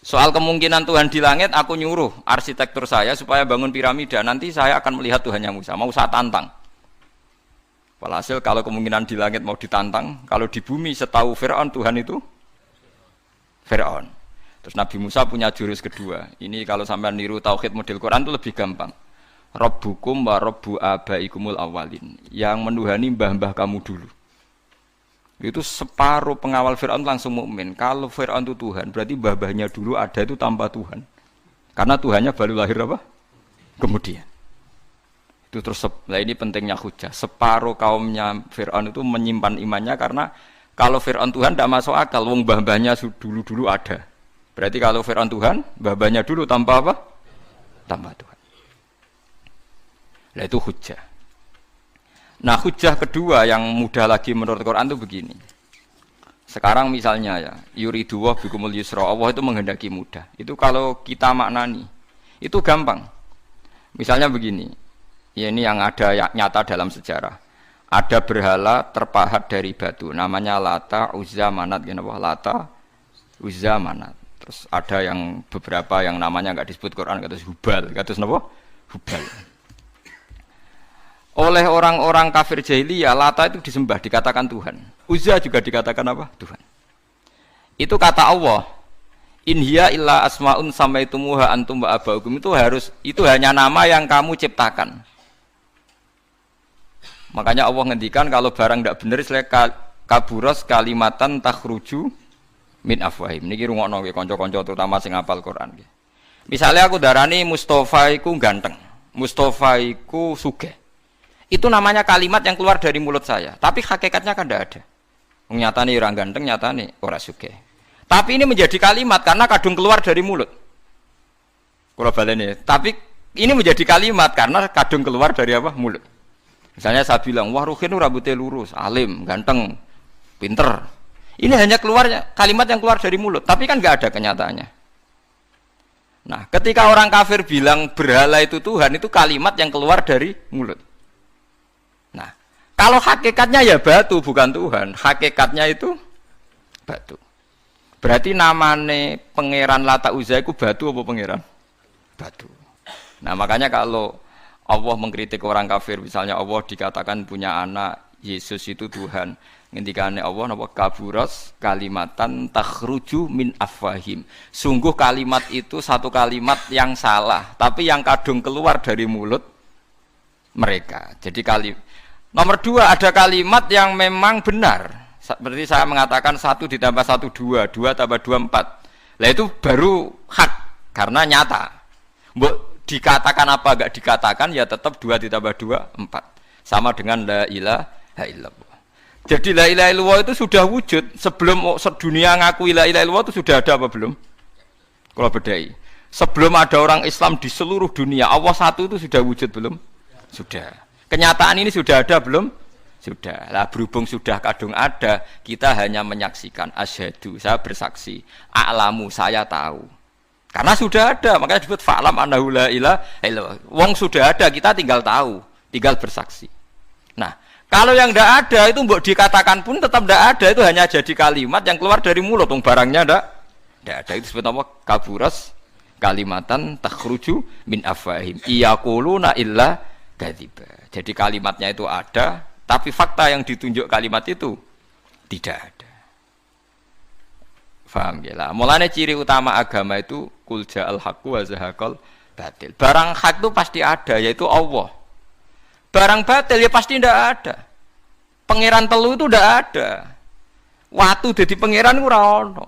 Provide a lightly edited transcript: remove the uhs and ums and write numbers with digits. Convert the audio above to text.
Soal kemungkinan Tuhan di langit, aku nyuruh arsitektur saya supaya bangun piramida. Nanti saya akan melihat Tuhannya Musa. Mau saya tantang. Walhasil kalau kemungkinan di langit mau ditantang, kalau di bumi setahu Fir'aun Tuhan itu Fir'aun. Terus Nabi Musa punya jurus kedua. Ini kalau sampai niru tauhid model Quran itu lebih gampang. Rabbukum wa rabbu abaikumul awalin. Yang menuhani mbah-mbah kamu dulu. Itu separuh pengawal Fir'aun langsung mukmin. Kalau Fir'aun itu Tuhan, berarti mbah-mbahnya dulu ada itu tanpa Tuhan. Karena Tuhannya baru lahir apa? Kemudian. Itu terus, nah ini pentingnya hujah. Separuh kaumnya Fir'aun itu menyimpan imannya karena kalau Fir'aun Tuhan tidak masuk akal, wong mbah-mbahnya dulu-dulu ada. Berarti kalau Fir'aun Tuhan, mbah-mbahnya dulu tanpa apa? Tanpa Tuhan. Nah itu hujah. Nah hujah kedua yang mudah lagi menurut Quran itu begini. Sekarang misalnya ya, yuridu wa bikumul yusra, Allah itu menghendaki mudah. Itu kalau kita maknani, itu gampang. Misalnya begini, ya ini yang ada nyata dalam sejarah. Ada berhala terpahat dari batu, namanya Lata, Uzza, Manat, Lata, Uzza, Manat. Terus ada yang beberapa yang namanya nggak disebut Quran, kata Hubal, kata apa? Hubal. Oleh orang-orang kafir jahiliyah, Lata itu disembah, dikatakan Tuhan. Uzza juga dikatakan apa? Tuhan. Itu kata Allah. In hiya illa asmaun samaitumuha antum wa abaukum, itu hanya nama yang kamu ciptakan. Makanya Allah ngendikan kalau barang tidak benar kaburos kalimatan takhruju min afwahim. Niki rungokno nggih kanca-kanca terutama sing hafal Quran nggih. Misalnya aku darani Mustofa iku ganteng, Mustofa iku sugih. Itu namanya kalimat yang keluar dari mulut saya. Tapi hakikatnya kan tidak ada. Nyatane orang ganteng, nyatane orang sugih. Tapi ini menjadi kalimat karena kadung keluar dari mulut. Kula baleni. Tapi ini menjadi kalimat karena kadung keluar dari apa? Mulut. Misalnya saya bilang, wah Ruhin rambutnya lurus, alim, ganteng, pinter. Ini hanya keluarnya kalimat yang keluar dari mulut. Tapi kan nggak ada kenyataannya. Nah, ketika orang kafir bilang berhala itu Tuhan, itu kalimat yang keluar dari mulut. Nah, kalau hakikatnya ya batu bukan Tuhan, hakikatnya itu batu. Berarti namanya pangeran Lata Uzza itu batu apa pangeran? Batu. Nah, makanya kalau Allah mengkritik orang kafir, misalnya Allah dikatakan punya anak, Yesus itu Tuhan. Ngendikane Allah napa kaburas kalimatan takhruju min afwahim. Sungguh kalimat itu satu kalimat yang salah, tapi yang kadung keluar dari mulut mereka. Jadi nomor dua, ada kalimat yang memang benar. Berarti saya mengatakan 1 ditambah 1 2, 2 tambah 2 4. Lah itu baru hak karena nyata. Mbok dikatakan apa enggak dikatakan ya tetap 2 ditambah 2 4. Sama dengan la ilaha illallah. Jadi la ilaha illallah itu sudah wujud sebelum sedunia ngakui la ilaha illallah itu sudah ada apa belum? Kalau bedai. Sebelum ada orang Islam di seluruh dunia, Allah satu itu sudah wujud belum? Sudah. Kenyataan ini sudah ada belum? Sudah. Lah berhubung sudah kadung ada, kita hanya menyaksikan asyhadu, saya bersaksi, a'lamu, saya tahu. Karena sudah ada, makanya disebut fa'lam annahu la ilaha illallah. Wong sudah ada, kita tinggal tahu, tinggal bersaksi. Nah, kalau yang tidak ada itu mbok dikatakan pun tetap tidak ada, itu hanya jadi kalimat yang keluar dari mulut, barangnya tidak ada. Itu disebut apa? Kaburas kalimatan takhruju min afwahim. Iyaquluna illa kadziba. Jadi kalimatnya itu ada, tapi fakta yang ditunjuk kalimat itu tidak ada. Faham ya lah. Mulanya ciri utama agama itu kul ja'al haqqu wa zahaqal batil. Barang hak itu pasti ada, yaitu Allah. Barang batil ya pasti tidak ada. Pangeran telu itu tidak ada. Watu jadi pangeran ora ono.